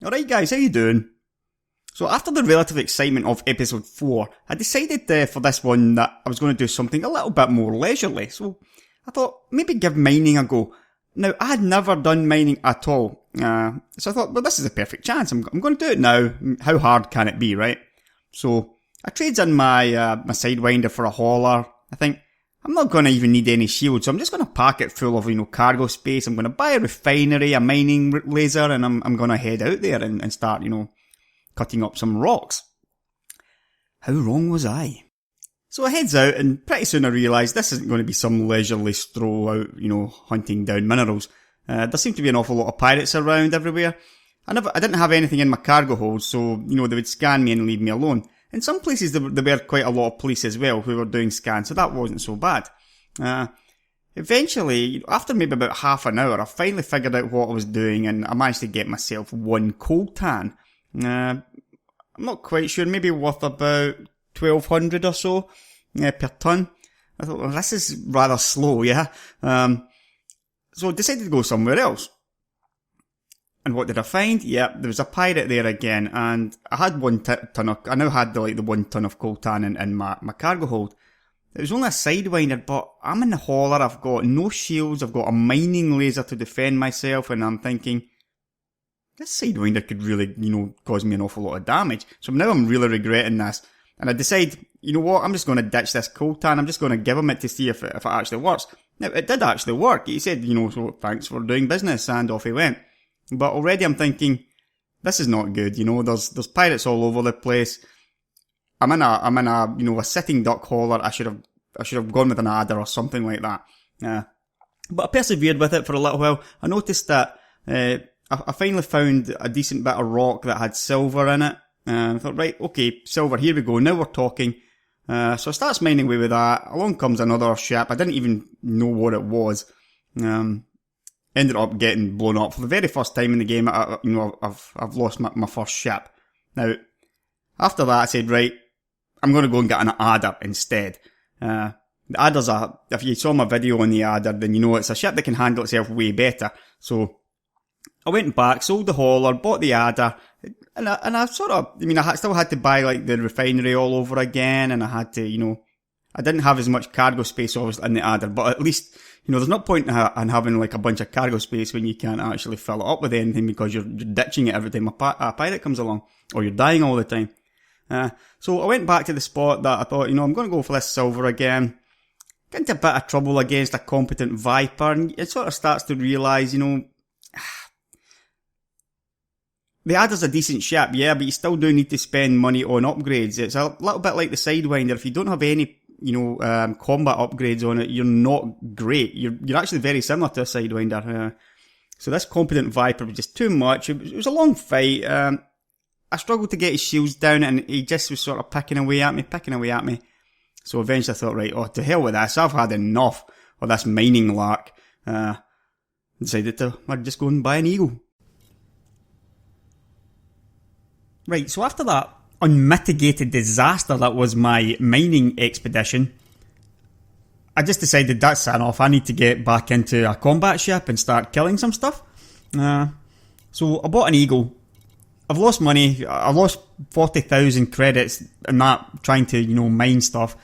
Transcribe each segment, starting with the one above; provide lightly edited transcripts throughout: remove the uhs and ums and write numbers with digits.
Alright guys, how you doing? So after the relative excitement of episode 4, I decided for this one that I was going to do something a little bit more leisurely. So I thought, maybe give mining a go. Now, I had never done mining at all. So I thought, well, this is a perfect chance. I'm going to do it now. How hard can it be, right? So I trades in my Sidewinder for a hauler. I think I'm not going to even need any shield, so I'm just going to pack it full of, cargo space. I'm going to buy a refinery, a mining laser, and I'm going to head out there and start, cutting up some rocks. How wrong was I? So I heads out, and pretty soon I realised this isn't going to be some leisurely stroll out, hunting down minerals. There seemed to be an awful lot of pirates around everywhere. I didn't have anything in my cargo hold, so, they would scan me and leave me alone. In some places there were quite a lot of police as well who were doing scans, so that wasn't so bad. Eventually, after maybe about half an hour, I finally figured out what I was doing, and I managed to get myself one coal tan. I'm not quite sure, maybe worth about 1,200 or so per ton. I thought, well, this is rather slow, yeah? So I decided to go somewhere else. And what did I find? Yeah, there was a pirate there again, and I had I now had the 1 ton of coltan in my cargo hold. It was only a Sidewinder, but I'm in the hauler, I've got no shields, I've got a mining laser to defend myself, and I'm thinking, this Sidewinder could really, cause me an awful lot of damage. So now I'm really regretting this. And I decide, you know what, I'm just going to ditch this coltan, I'm just going to give him it to see if it actually works. Now, it did actually work. He said, so thanks for doing business, and off he went. But already I'm thinking, this is not good, there's pirates all over the place. I'm in a sitting duck hauler. I should have gone with an adder or something like that. But I persevered with it for a little while. I noticed that, I finally found a decent bit of rock that had silver in it. I thought, right, okay, silver, here we go, now we're talking. So I starts mining away with that. Along comes another ship. I didn't even know what it was. Ended up getting blown up for the very first time in the game. I've lost my first ship. Now, after that, I said, right, I'm going to go and get an adder instead. The adder's if you saw my video on the adder, then it's a ship that can handle itself way better. So I went back, sold the hauler, bought the adder, and I sort of, I still had to buy like the refinery all over again, and I had to, I didn't have as much cargo space obviously in the adder, but at least, there's no point in having like a bunch of cargo space when you can't actually fill it up with anything because you're ditching it every time a pirate comes along, or you're dying all the time. So I went back to the spot that I thought, I'm going to go for this silver again. Get into a bit of trouble against a competent Viper, and it sort of starts to realise, the adder's a decent ship, yeah, but you still do need to spend money on upgrades. It's a little bit like the Sidewinder. If you don't have any combat upgrades on it, you're not great. You're actually very similar to a Sidewinder. So this competent Viper was just too much. It was a long fight. I struggled to get his shields down, and he just was sort of picking away at me. So eventually I thought, right, to hell with this. I've had enough of this mining lark. Decided I'd just go and buy an eagle. Right, so after that unmitigated disaster that was my mining expedition, I just decided that's enough. I need to get back into a combat ship and start killing some stuff. So I bought an eagle. I've lost money. I lost 40,000 credits in that, trying to, mine stuff.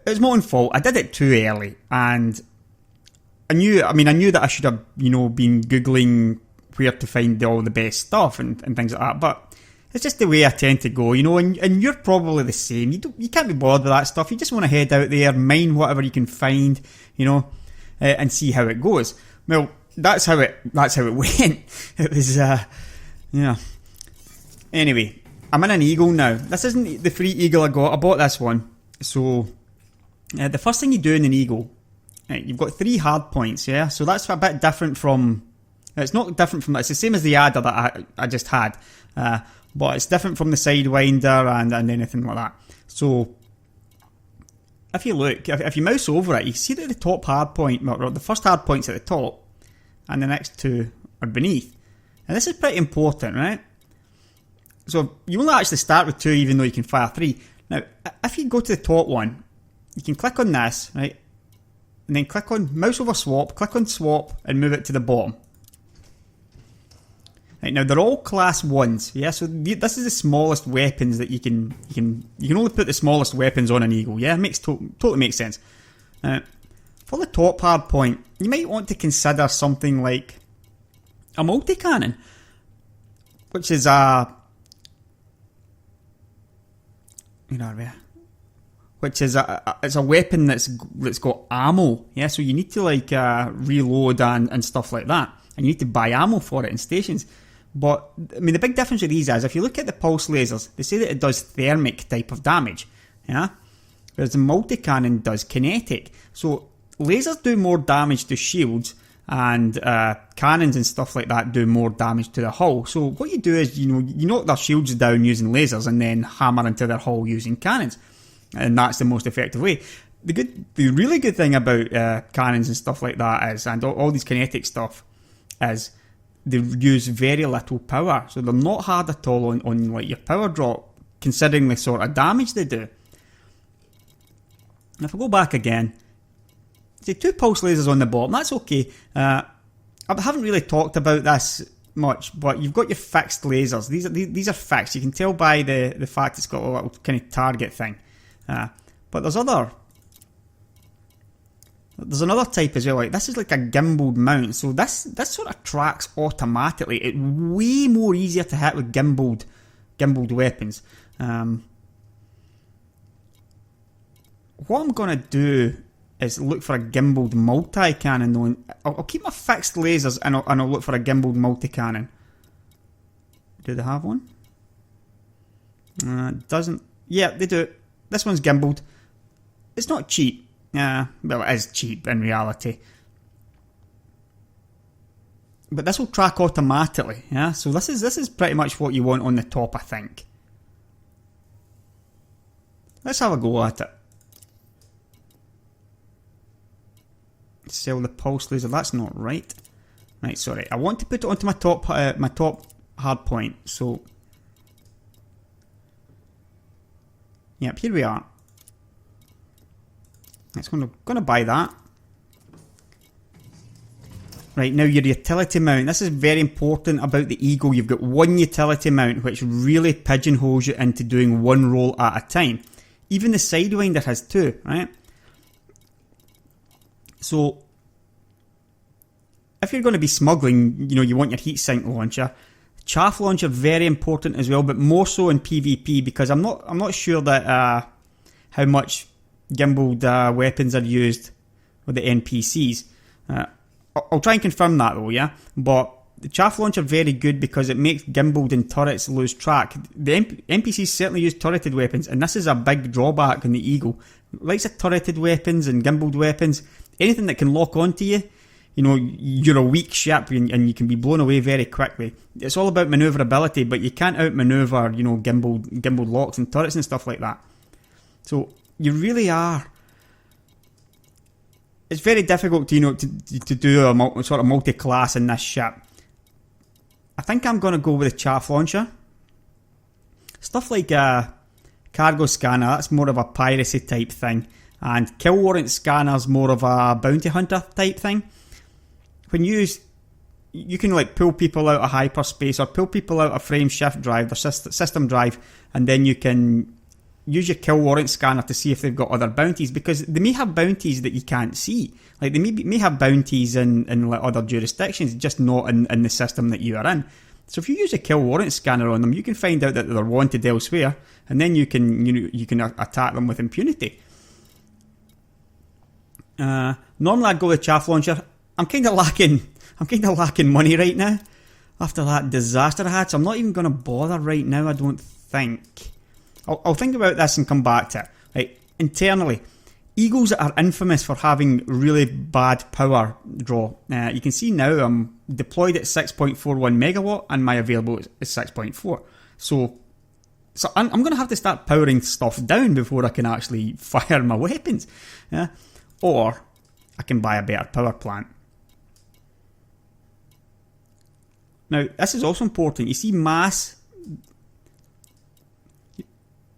It's my own fault. I did it too early, and I knew that I should have, been Googling where to find all the best stuff and things like that, but it's just the way I tend to go, and you're probably the same. You can't be bothered with that stuff. You just want to head out there, mine whatever you can find, and see how it goes. Well, that's how it went. It was, Anyway, I'm in an eagle now. This isn't the free eagle I got. I bought this one. So, the first thing you do in an eagle, you've got 3 hardpoints, yeah? So that's a bit different from... It's not different from... It's the same as the adder that I just had. But it's different from the Sidewinder and anything like that. So, if you look, if you mouse over it, you see that the top hardpoint, or the first hardpoint's at the top, and the next 2 are beneath. And this is pretty important, right? So, you only actually start with 2 even though you can fire 3. Now, if you go to the top one, you can click on this, right? And then click on mouse over swap, click on swap, and move it to the bottom. Right, now they're all class 1s, yeah, so this is the smallest weapons that you can only put the smallest weapons on an eagle, yeah, makes totally makes sense. For the top hard point, you might want to consider something like a multi-cannon, which is it's a weapon that's got ammo, yeah, so you need to like reload and stuff like that, and you need to buy ammo for it in stations. But I mean, the big difference with these is if you look at the pulse lasers, they say that it does thermic type of damage, yeah, whereas the multi-cannon does kinetic. So lasers do more damage to shields, and cannons and stuff like that do more damage to the hull. So what you do is you knock their shields down using lasers and then hammer into their hull using cannons, and that's the most effective way. The really good thing about cannons and stuff like that is, and all these kinetic stuff, is they use very little power, so they're not hard at all on like your power drop, considering the sort of damage they do. And if I go back again, see 2 pulse lasers on the bottom, that's okay. I haven't really talked about this much, but you've got your fixed lasers. These are fixed. You can tell by the fact it's got a little kind of target thing. But there's another type as well. Like this is like a gimbaled mount, so this sort of tracks automatically. It's way more easier to hit with gimbaled weapons. What I'm gonna do is look for a gimbaled multi-cannon though. I'll keep my fixed lasers and I'll look for a gimbaled multi-cannon. Do they have one? Doesn't. Yeah, they do. This one's gimbaled. It's not cheap. Well, it is cheap in reality. But this will track automatically, yeah? So this is pretty much what you want on the top, I think. Let's have a go at it. Sell the pulse laser, that's not right. Right, sorry. I want to put it onto my top hard point, so... Yep, here we are. It's going to buy that. Right, now your utility mount. This is very important about the Eagle. You've got one utility mount which really pigeonholes you into doing one roll at a time. Even the Sidewinder has 2, right? So, if you're going to be smuggling, you want your heatsink launcher. Chaff launcher, very important as well, but more so in PvP, because I'm not sure that how much gimbaled weapons are used with the NPCs. I'll try and confirm that though, yeah? But the chaff launcher very good because it makes gimbaled and turrets lose track. The NPCs certainly use turreted weapons, and this is a big drawback in the Eagle. Likes of turreted weapons and gimbaled weapons, anything that can lock onto you, you're a weak ship and you can be blown away very quickly. It's all about manoeuvrability, but you can't outmaneuver, gimbaled locks and turrets and stuff like that. So you really are. It's very difficult to do a sort of multi-class in this ship. I think I'm going to go with the chaff launcher. Stuff like cargo scanner, that's more of a piracy type thing, and kill warrant scanner's more of a bounty hunter type thing. When you can like pull people out of hyperspace or pull people out of frame shift drive, their system drive, and then you can use your kill warrant scanner to see if they've got other bounties, because they may have bounties that you can't see. Like they may have bounties in like other jurisdictions, just not in the system that you are in. So if you use a kill warrant scanner on them, you can find out that they're wanted elsewhere, and then you can attack them with impunity. Normally I'd go with chaff launcher. I'm kind of lacking money right now after that disaster I had, so I'm not even going to bother right now, I don't think. I'll think about this and come back to it. Right, internally, Eagles are infamous for having really bad power draw. You can see now I'm deployed at 6.41 megawatt and my available is 6.4. So I'm going to have to start powering stuff down before I can actually fire my weapons. Yeah? Or I can buy a better power plant. Now, this is also important. You see mass.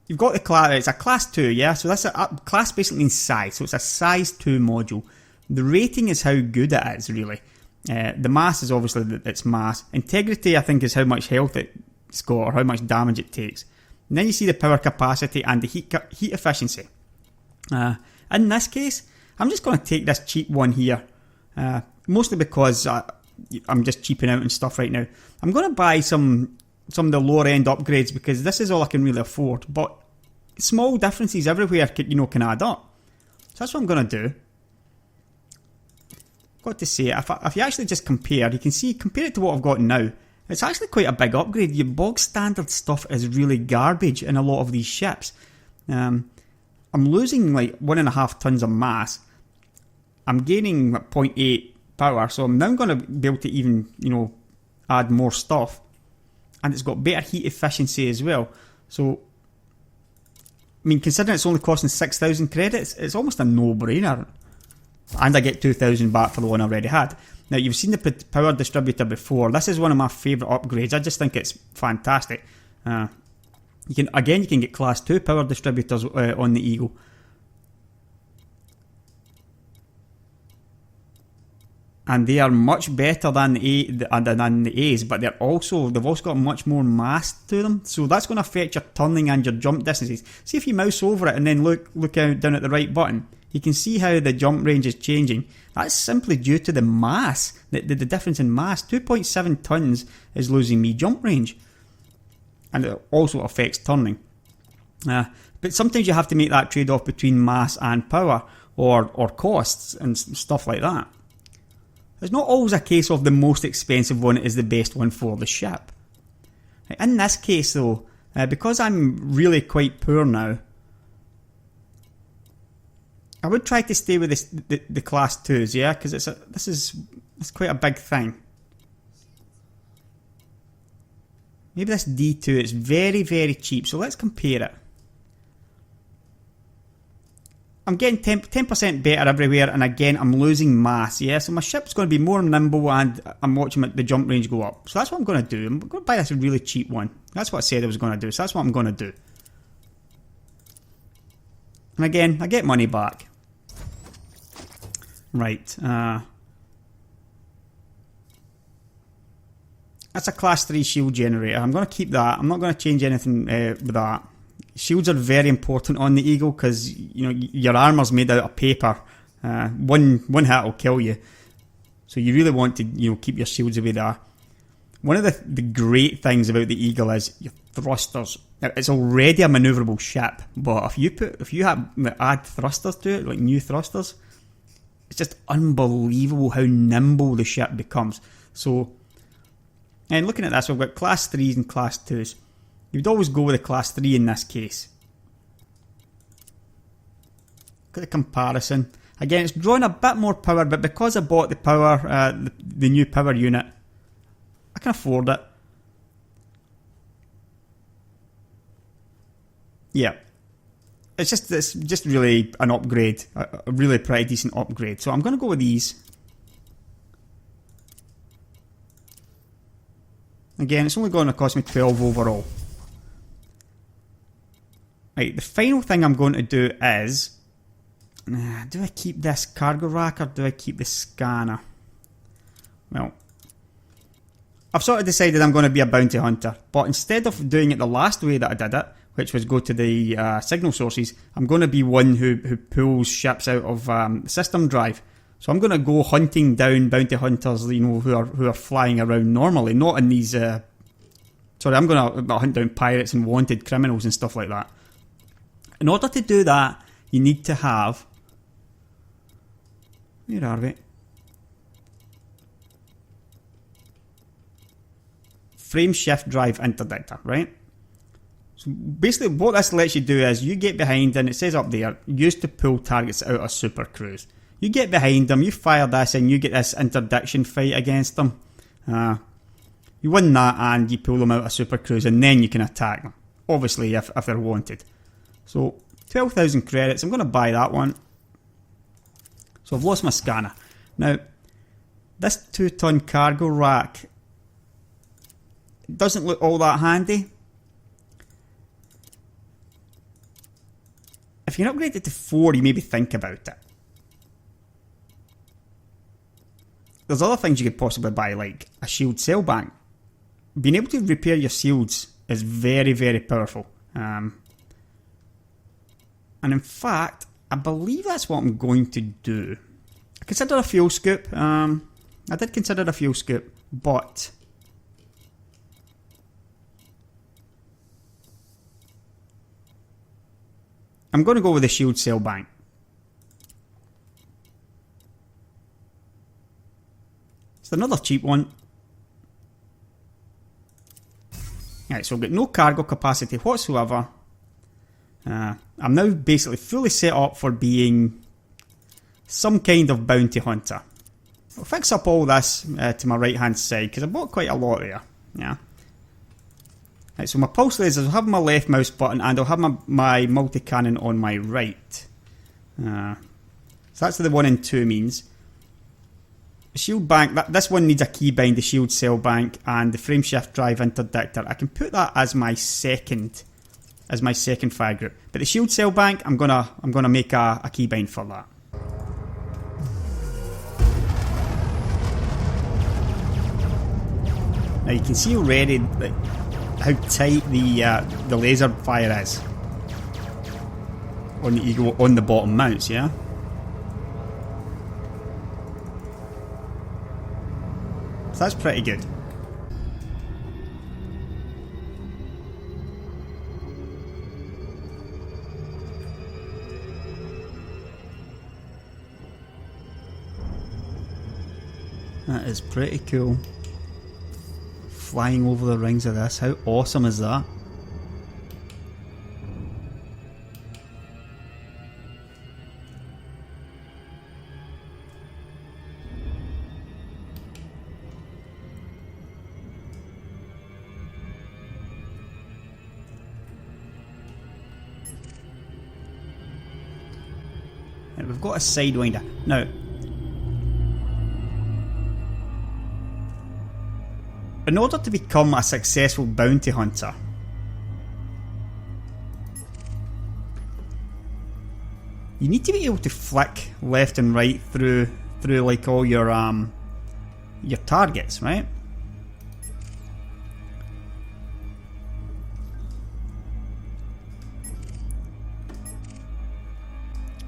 You've got the class, it's a class 2, yeah? So that's a class basically means size. So it's a size 2 module. The rating is how good it is, really. The mass is obviously its mass. Integrity, I think, is how much health it's got or how much damage it takes. And then you see the power capacity and the heat efficiency. In this case, I'm just going to take this cheap one here. Mostly because I'm just cheaping out and stuff right now. I'm going to buy some of the lower end upgrades because this is all I can really afford. But small differences everywhere can add up. So that's what I'm going to do. Got to say, if you actually just compare, you can see, compare it to what I've got now. It's actually quite a big upgrade. Your bog standard stuff is really garbage in a lot of these ships. I'm losing like 1.5 tons of mass. I'm gaining 0.8 power, so I'm now going to be able to even, add more stuff. And it's got better heat efficiency as well. So, I mean, considering it's only costing 6,000 credits, it's almost a no-brainer. And I get 2,000 back for the one I already had. Now, you've seen the power distributor before. This is one of my favourite upgrades. I just think it's fantastic. You can get class 2 power distributors on the Eagle. And they are much better than the A's, but they've also got much more mass to them. So that's going to affect your turning and your jump distances. See if you mouse over it and then look down at the right button. You can see how the jump range is changing. That's simply due to the mass, the difference in mass. 2.7 tons is losing me jump range. And it also affects turning. But sometimes you have to make that trade-off between mass and power, or costs and stuff like that. It's not always a case of the most expensive one is the best one for the ship. In this case though, because I'm really quite poor now, I would try to stay with the class 2s, yeah, because it's quite a big thing. Maybe this D2 is very, very cheap, so let's compare it. I'm getting 10% better everywhere, and again, I'm losing mass, yeah? So my ship's going to be more nimble, and I'm watching the jump range go up. So that's what I'm going to do. I'm going to buy this really cheap one. That's what I said I was going to do, so that's what I'm going to do. And again, I get money back. Right. That's a class 3 shield generator. I'm going to keep that. I'm not going to change anything with that. Shields are very important on the Eagle because your armour's made out of paper. One hit will kill you. So you really want to keep your shields away there. One of the great things about the Eagle is your thrusters. It's already a manoeuvrable ship, but if you add thrusters to it, like new thrusters, it's just unbelievable how nimble the ship becomes. So, and looking at this, we've got class 3s and class 2s. You'd always go with a class 3 in this case. Look at the comparison. Again, it's drawing a bit more power, but because I bought the power, the new power unit, I can afford it. Yeah. It's just really an upgrade. A really pretty decent upgrade. So I'm going to go with these. Again, it's only going to cost me 12 overall. Right, the final thing I'm going to do is... do I keep this cargo rack or do I keep the scanner? Well, I've sort of decided I'm going to be a bounty hunter. But instead of doing it the last way that I did it, which was go to the signal sources, I'm going to be one who pulls ships out of system drive. So I'm going to go hunting down bounty hunters, who are flying around normally, not in these... I'm going to hunt down pirates and wanted criminals and stuff like that. In order to do that, you need to have... Where are we? Frame shift drive interdictor, right? So basically what this lets you do is you get behind, and it says up there, used to pull targets out of super cruise. You get behind them, you fire this, and you get this interdiction fight against them. You win that, and you pull them out of super cruise, and then you can attack them. Obviously, if they're wanted. So, 12,000 credits. I'm going to buy that one. So I've lost my scanner. Now, this 2-ton cargo rack doesn't look all that handy. If you can upgrade it to 4, you maybe think about it. there's other things you could possibly buy, like a shield cell bank. Being able to repair your shields is very, very powerful. And in fact, I believe that's what I'm going to do. I considered a fuel scoop. I did consider a fuel scoop, but I'm going to go with the shield cell bank. It's another cheap one. Right, so I've got no cargo capacity whatsoever. I'm now basically fully set up for being some kind of bounty hunter. I'll fix up all this to my right hand side because I bought quite a lot there. Yeah. Right, so my pulse lasers, I'll have my left mouse button and I'll have my multi-cannon on my right. So that's what the 1 and 2 means. The shield bank, this one needs a keybind, the shield cell bank, and the frameshift drive interdictor. I can put that as my second fire group. But the shield cell bank, I'm gonna make a keybind for that. Now you can see already how tight the laser fire is on the Eagle on the bottom mounts, yeah? So that's pretty good. That is pretty cool. Flying over the rings of this, how awesome is that? And we've got a sidewinder. Now, in order to become a successful bounty hunter, you need to be able to flick left and right through like all your targets, right?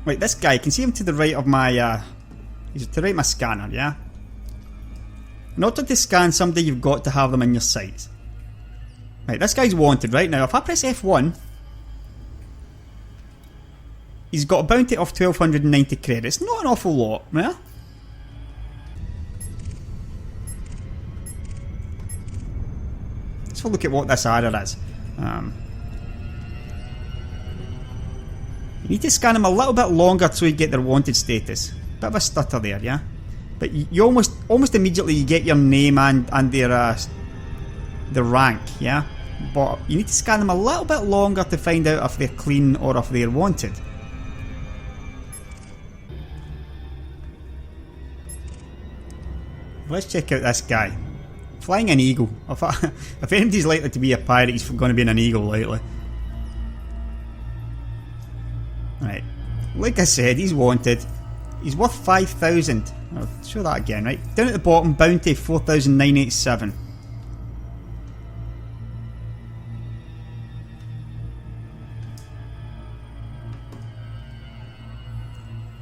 Right, this guy, you can see him to the right of my he's to the right of my scanner, yeah? In order to scan somebody, you've got to have them in your sights. Right, this guy's wanted right now. If I press F1, he's got a bounty of 1290 credits. Not an awful lot, yeah? Let's have a look at what this adder is. You need to scan them a little bit longer so you get their wanted status. Bit of a stutter there, yeah? But you almost immediately you get your name and their rank, yeah? But you need to scan them a little bit longer to find out if they're clean or if they're wanted. Let's check out this guy. Flying an eagle. If anybody's likely to be a pirate, he's going to be in an eagle lately. Right. Like I said, he's wanted. He's worth 5,000. I'll show that again, right? Down at the bottom, bounty 4,987.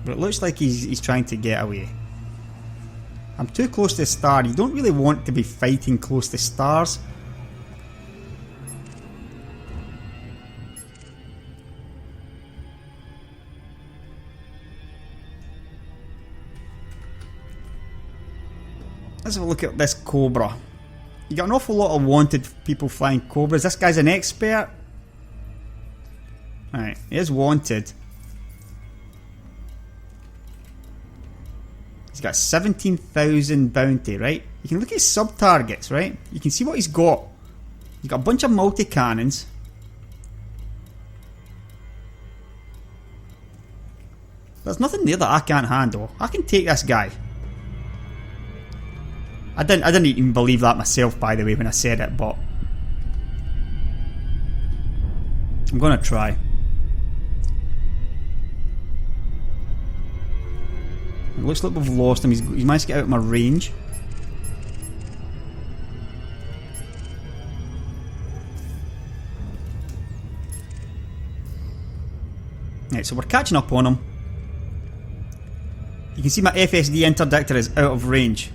But it looks like he's trying to get away. I'm too close to the star. You don't really want to be fighting close to stars. Let's have a look at this Cobra. You got an awful lot of wanted people flying Cobras. This guy's an expert. Right, he is wanted. He's got 17,000 bounty, right? You can look at his sub-targets, right? You can see what he's got. He's got a bunch of multi-cannons. There's nothing there that I can't handle. I can take this guy. I didn't even believe that myself, by the way, when I said it, but I'm gonna try. It looks like we've lost him. He's managed to get out of my range. Right, so we're catching up on him. You can see my FSD interdictor is out of range.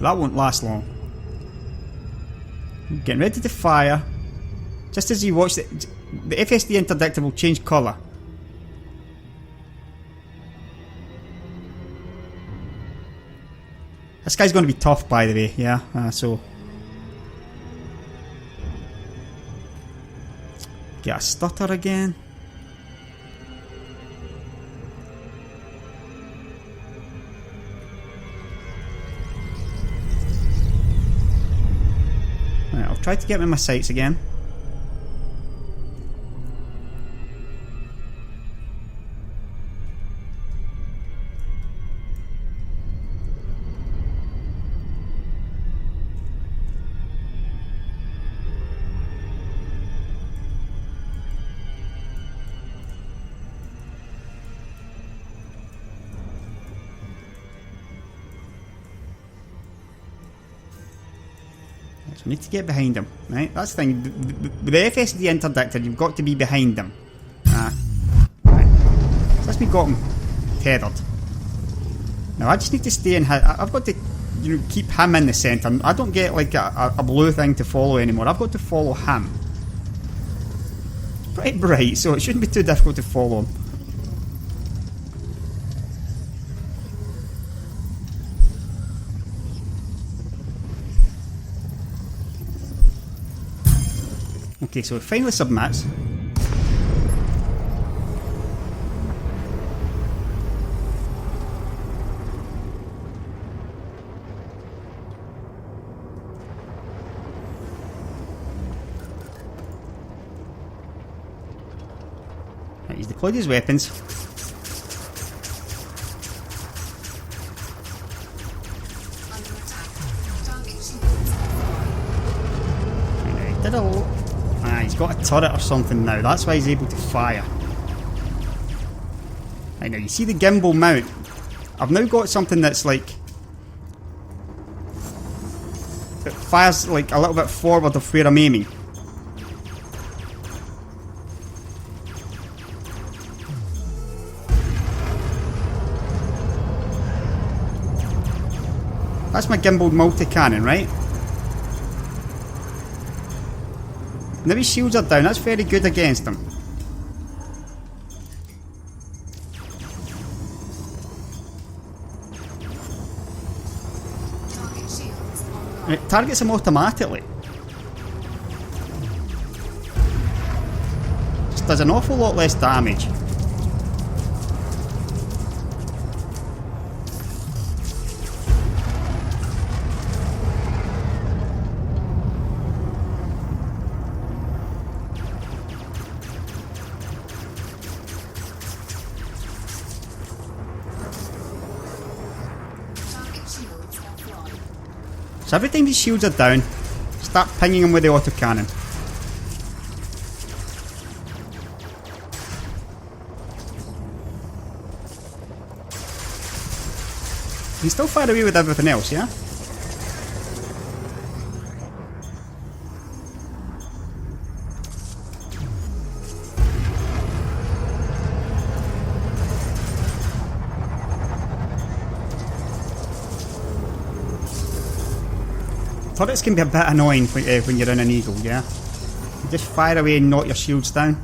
That won't last long. Getting ready to fire. Just as you watch the FSD interdictor will change colour. This guy's going to be tough, by the way, yeah, so... Get a stutter again. Right, I'll try to get him in my sights again. So we need to get behind him, right? That's the thing. With the FSD interdictor, you've got to be behind him. Right. So that's me got him tethered. Now I just need to stay in. I've got to, keep him in the centre. I don't get like a blue thing to follow anymore. I've got to follow him. It's pretty bright, so it shouldn't be too difficult to follow him. Okay, so it finally submits. Right, he's deployed his weapons. Right, did a lot. He's got a turret or something now, that's why he's able to fire. Right, now you see the gimbal mount. I've now got something that's like... it fires like a little bit forward of where I'm aiming. That's my gimbal multi-cannon, right? Now his shields are down, that's very good against him. And it targets him automatically. Just does an awful lot less damage. So every time these shields are down, start pinging them with the autocannon. You can still fire away with everything else, yeah? Turrets can be a bit annoying when you're in an Eagle, yeah? You just fire away and knock your shields down.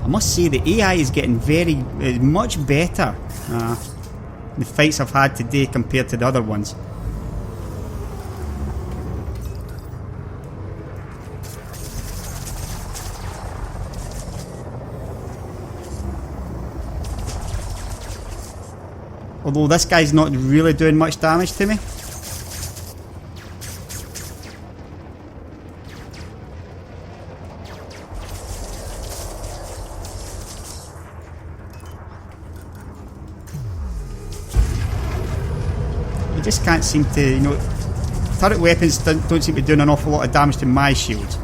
I must say the AI is getting much better. The fights I've had today compared to the other ones. Although this guy's not really doing much damage to me. You just can't seem to, turret weapons don't seem to be doing an awful lot of damage to my shield.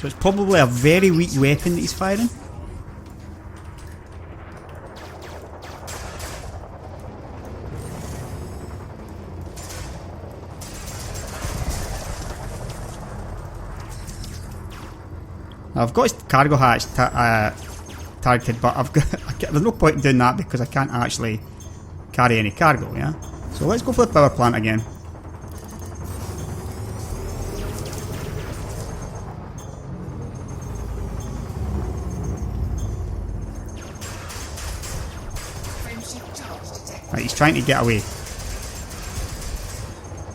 So it's probably a very weak weapon that he's firing. I've got his cargo hatch targeted, but there's no point in doing that because I can't actually carry any cargo, yeah? So let's go for the power plant again. Right, he's trying to get away.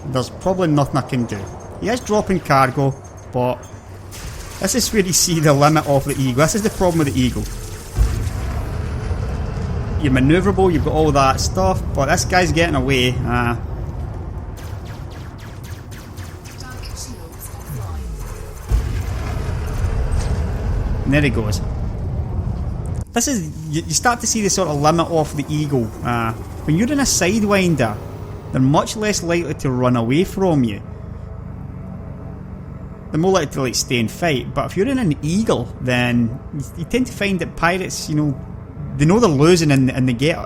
There's probably nothing I can do. He is dropping cargo, but this is where you see the limit of the Eagle. This is the problem with the Eagle. You're manoeuvrable, you've got all that stuff, but this guy's getting away. And there he goes. This is, you start to see the sort of limit of the Eagle. When you're in a Sidewinder, they're much less likely to run away from you. They're more likely to like stay and fight, but if you're in an Eagle, then you tend to find that pirates, you know they're losing and they get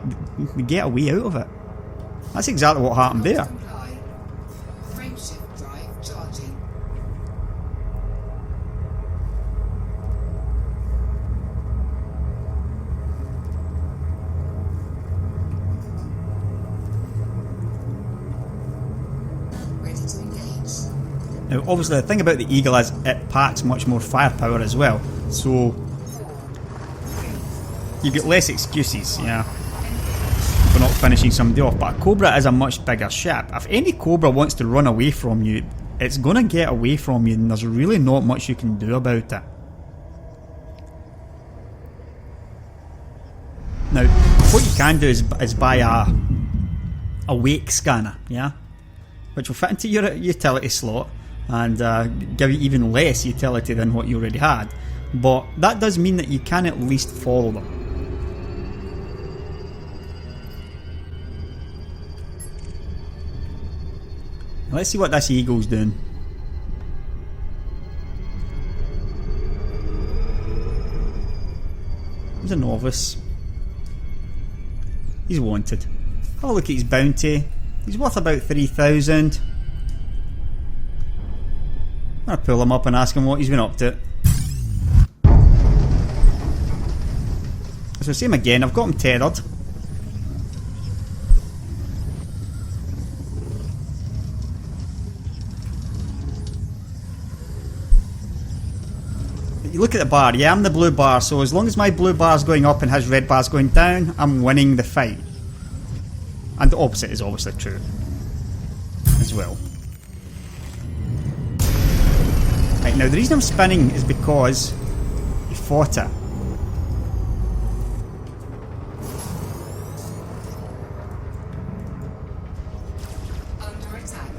a way out of it. That's exactly what happened there. Frameshift drive charging. Ready to engage. Now obviously the thing about the Eagle is it packs much more firepower as well, so you get less excuses, yeah, for not finishing somebody off. But a Cobra is a much bigger ship. If any Cobra wants to run away from you, it's going to get away from you and there's really not much you can do about it. Now, what you can do is buy a wake scanner, yeah, which will fit into your utility slot and give you even less utility than what you already had. But that does mean that you can at least follow them. Let's see what this Eagle's doing. He's a novice. He's wanted. Have a look at his bounty. He's worth about 3,000. I'm going to pull him up and ask him what he's been up to. So same again, I've got him tethered. You look at the bar, yeah, I'm the blue bar, so as long as my blue bar's going up and his red bar's going down, I'm winning the fight. And the opposite is obviously true as well. Right, now the reason I'm spinning is because he fought it. Under attack.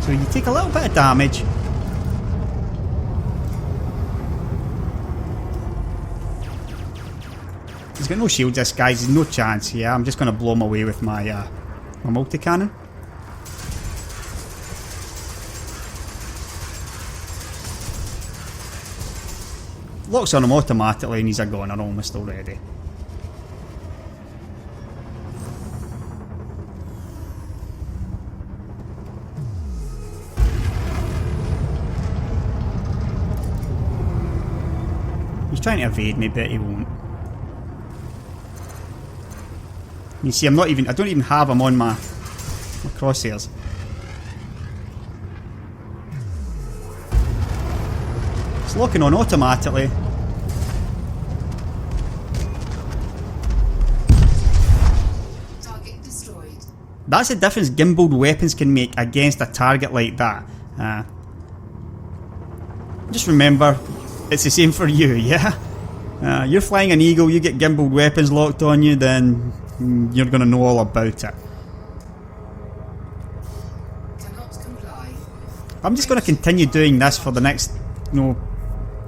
So you take a little bit of damage. He's got no shields, this guy. He's no chance. Yeah, I'm just going to blow him away with my my multi-cannon. Locks on him automatically and he's a goner almost already. He's trying to evade me, but he won't. You see, I don't even have him on my crosshairs. It's locking on automatically. Target destroyed. That's the difference Gimballed weapons can make against a target like that. Just remember, it's the same for you, yeah? You're flying an Eagle, you get Gimballed weapons locked on you, then you're going to know all about it. Cannot comply. I'm just going to continue doing this for the next,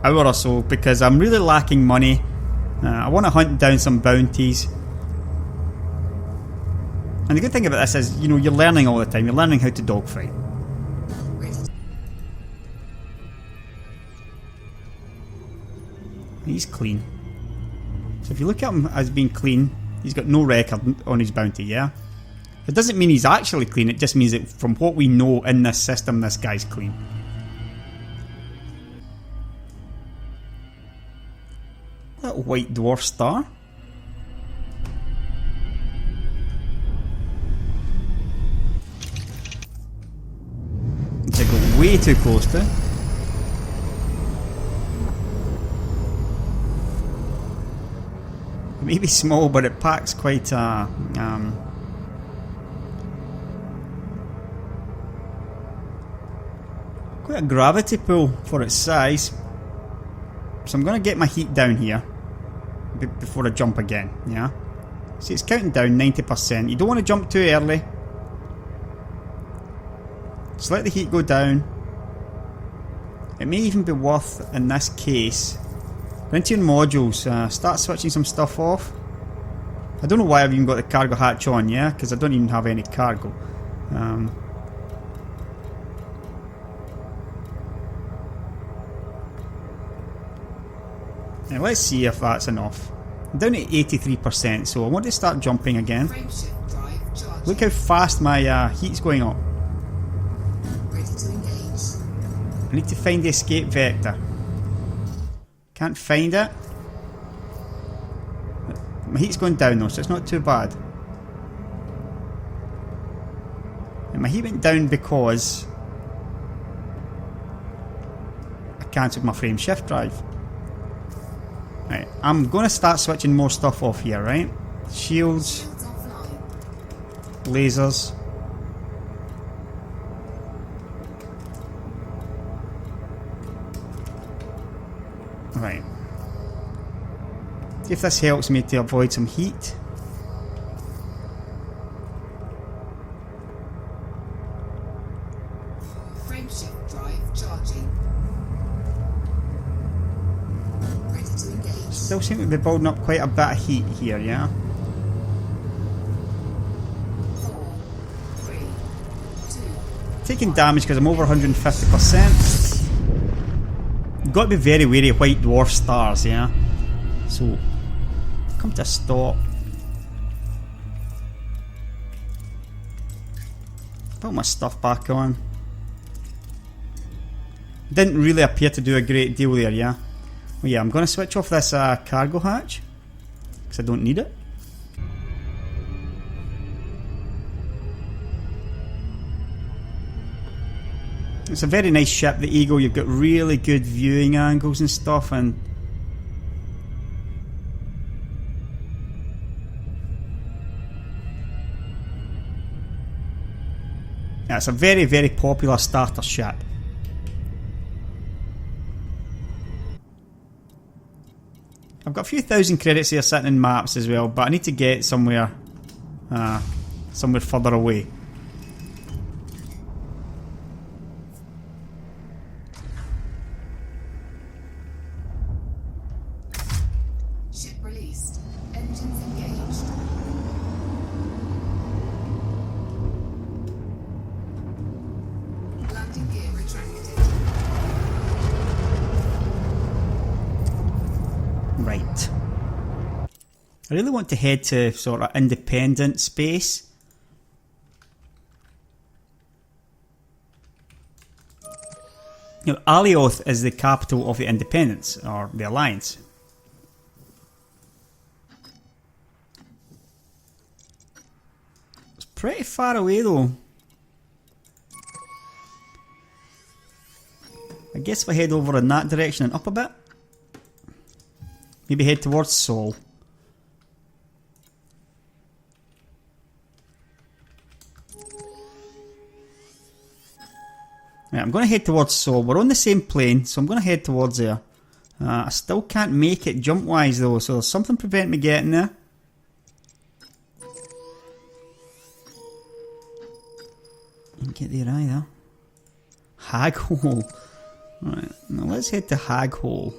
hour or so because I'm really lacking money. I want to hunt down some bounties. And the good thing about this is, you're learning all the time. You're learning how to dogfight. He's clean. So if you look at him as being clean, he's got no record on his bounty, yeah? It doesn't mean he's actually clean, it just means that from what we know in this system, this guy's clean. Little white dwarf star. Which I got way too close to. It may be small, but it packs quite a quite a gravity pull for its size. So I'm going to get my heat down here before I jump again, yeah? See, it's counting down 90%. You don't want to jump too early. Just let the heat go down. It may even be worth, in this case, go into your modules, start switching some stuff off. I don't know why I've even got the cargo hatch on, yeah? Because I don't even have any cargo. Now let's see if that's enough. I'm down at 83%, so I want to start jumping again. Frameshift drive charging. Look how fast my heat's going up. Ready to engage. I need to find the escape vector. Can't find it. My heat's going down though, so it's not too bad. And my heat went down because I cancelled my frame shift drive. Right, I'm going to start switching more stuff off here, right? Shields, Shields offline. lasers. Right. See if this helps me to avoid some heat. Frameshift drive charging. Ready to engage. Still seem to be building up quite a bit of heat here, yeah? 4, 3, 2. Taking damage because I'm over 150%. You've got to be very wary of white dwarf stars, yeah? So, come to a stop. Put my stuff back on. Didn't really appear to do a great deal there, yeah? Well, yeah, I'm going to switch off this cargo hatch because I don't need it. It's a very nice ship, the Eagle. You've got really good viewing angles and stuff, and yeah, it's a very, very popular starter ship. I've got a few thousand credits here sitting in maps as well, but I need to get somewhere further away. Ship released. Engines engaged. Landing gear retracted. Right. I really want to head to sort of independent space. You know, Alioth is the capital of the Independence, or the Alliance. It's pretty far away though. I guess if I head over in that direction and up a bit. Maybe head towards Sol. Right, I'm going to head towards Sol. We're on the same plane, so I'm going to head towards there. I still can't make it jump-wise though, so there's something preventing me getting there. Didn't get there either. Hag Hole. Right, now let's head to Hag Hole.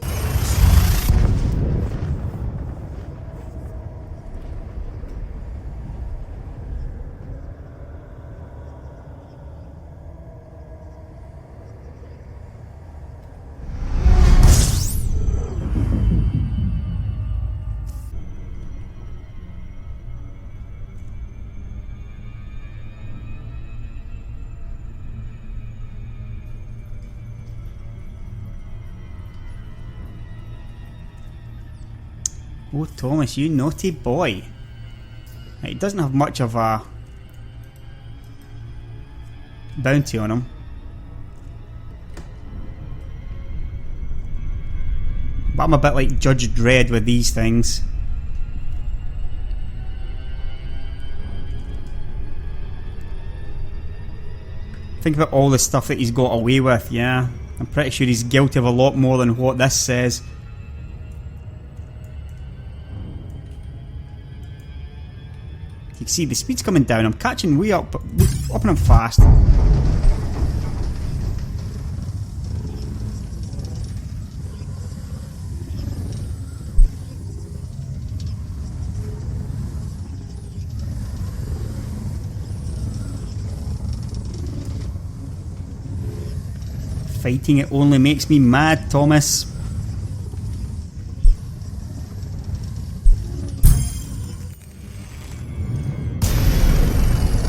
Oh, Thomas, you naughty boy. He doesn't have much of a bounty on him. But I'm a bit like Judge Dredd with these things. Think about all the stuff that he's got away with, yeah. I'm pretty sure he's guilty of a lot more than what this says. You can see the speed's coming down. I'm catching way up and I'm fast. Fighting it only makes me mad, Thomas.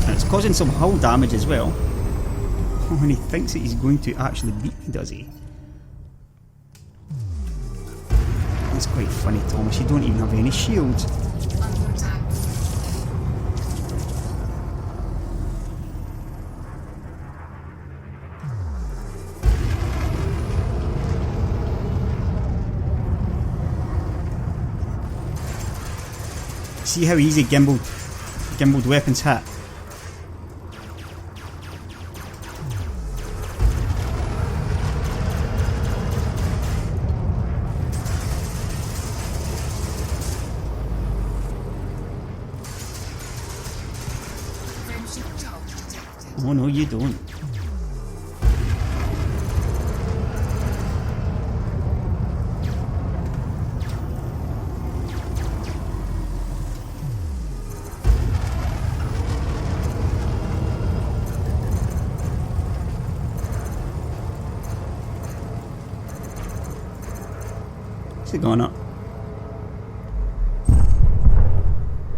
And it's causing some hull damage as well. Oh, and he thinks that he's going to actually beat me, does he? That's quite funny, Thomas. You don't even have any shields. Under attack. See how easy Gimballed Weapons hit? Frameshift charge detected. Oh no, you don't. What's it going up?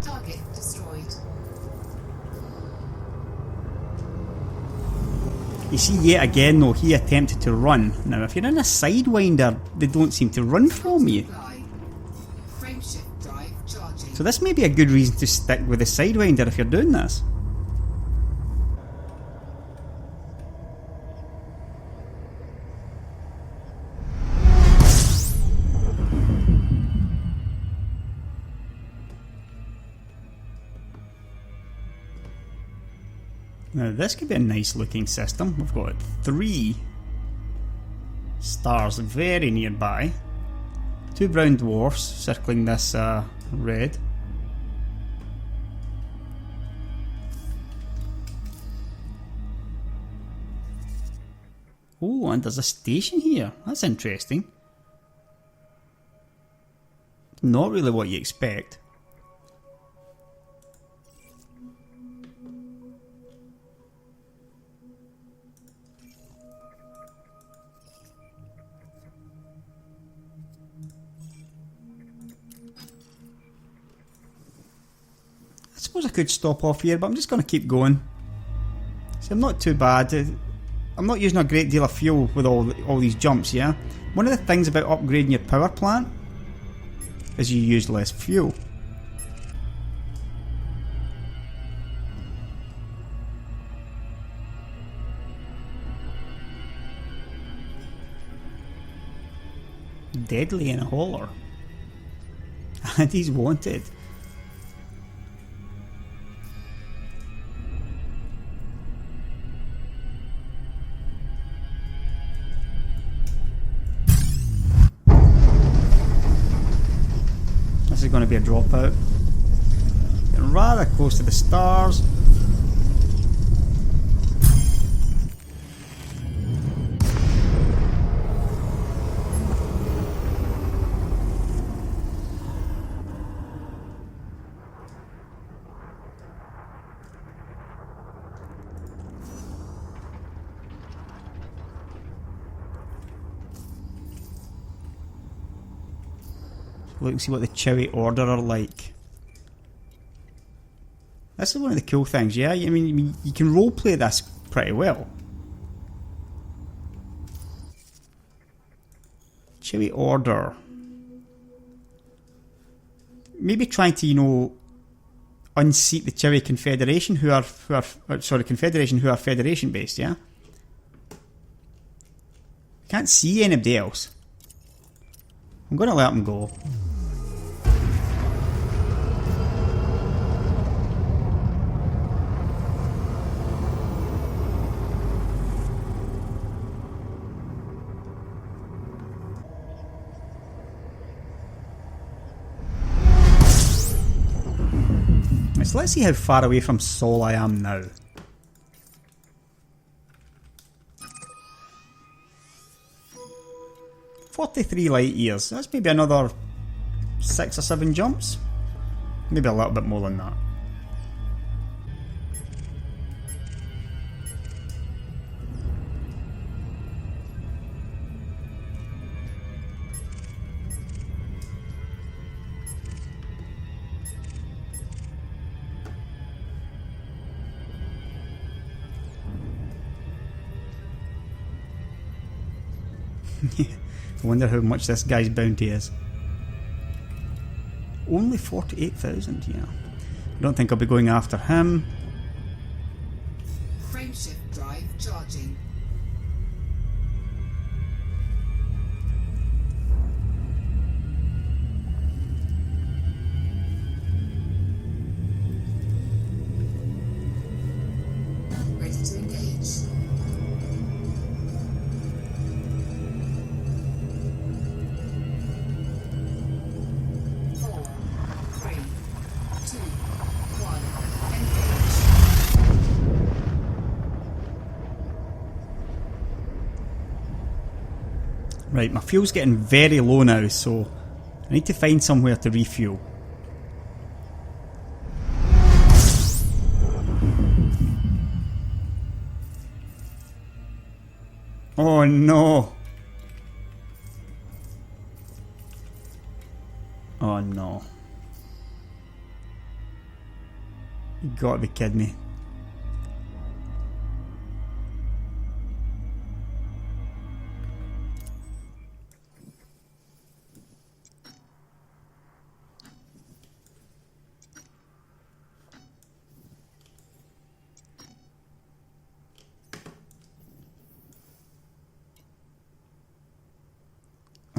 Target destroyed. You see, yet again though, he attempted to run. Now if you're in a Sidewinder, they don't seem to run from you. Supply. Frameshift drive charging. So this may be a good reason to stick with the Sidewinder if you're doing this. Now this could be a nice looking system. We've got 3 stars very nearby. 2 brown dwarfs circling this red. Oh, and there's a station here. That's interesting. Not really what you expect. I suppose I could stop off here, but I'm just going to keep going. So I'm not too bad. I'm not using a great deal of fuel with all these jumps, yeah? One of the things about upgrading your power plant is you use less fuel. Deadly in a hauler. And he's wanted. This is going to be a dropout. Getting rather close to the stars. Look and see what the Chowie Order are like. This is one of the cool things, yeah? I mean, you can roleplay this pretty well. Chowie Order. maybe trying to, you know, unseat the Cherry Confederation, who are Confederation, who are Federation based, yeah? Can't see anybody else. I'm gonna let them go. So let's see how far away from Sol I am now. 43 light years. That's maybe another 6 or 7 jumps. Maybe a little bit more than that. I wonder how much this guy's bounty is. Only 48,000, yeah. I don't think I'll be going after him. Frameshift drive charging. Ready to engage. Right, my fuel's getting very low now, so I need to find somewhere to refuel. Oh no! Oh no. You gotta be kidding me.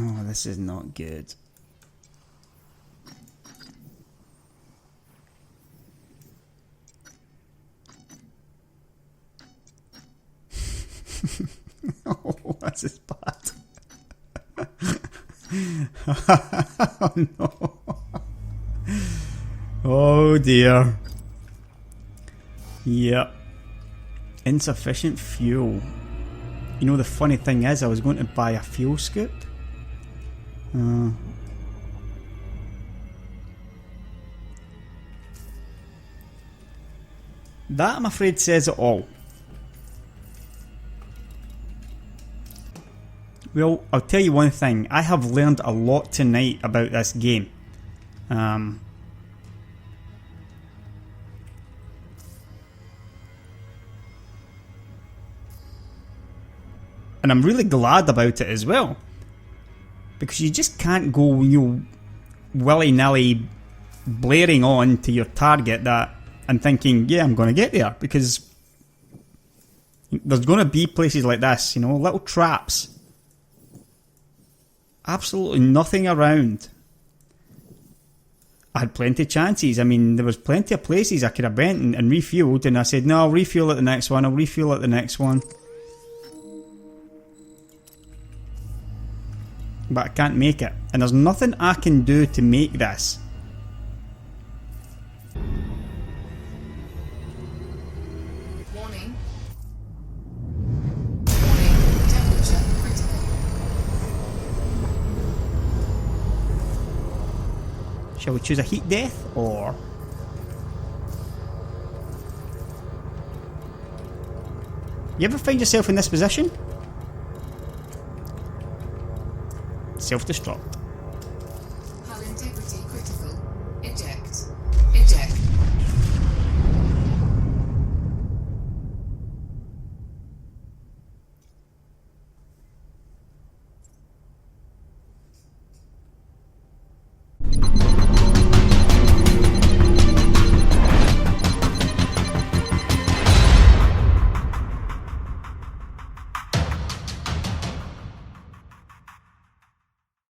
Oh, this is not good. Oh, this is bad. Oh no. Oh dear. Yep. Insufficient fuel. You know, the funny thing is, I was going to buy a fuel scoop. That, I'm afraid, says it all. Well, I'll tell you one thing. I have learned a lot tonight about this game. And I'm really glad about it as well. Because you just can't go, you know, willy-nilly blaring on to your target that and thinking, yeah, I'm going to get there. Because there's going to be places like this, you know, little traps. Absolutely nothing around. I had plenty of chances. I mean, there was plenty of places I could have went and refueled, and I said, no, I'll refuel at the next one, I'll refuel at the next one. But I can't make it. And there's nothing I can do to make this. Warning. Warning. Temperature critical. Shall we choose a heat death, or... You ever find yourself in this position? Self-destruct.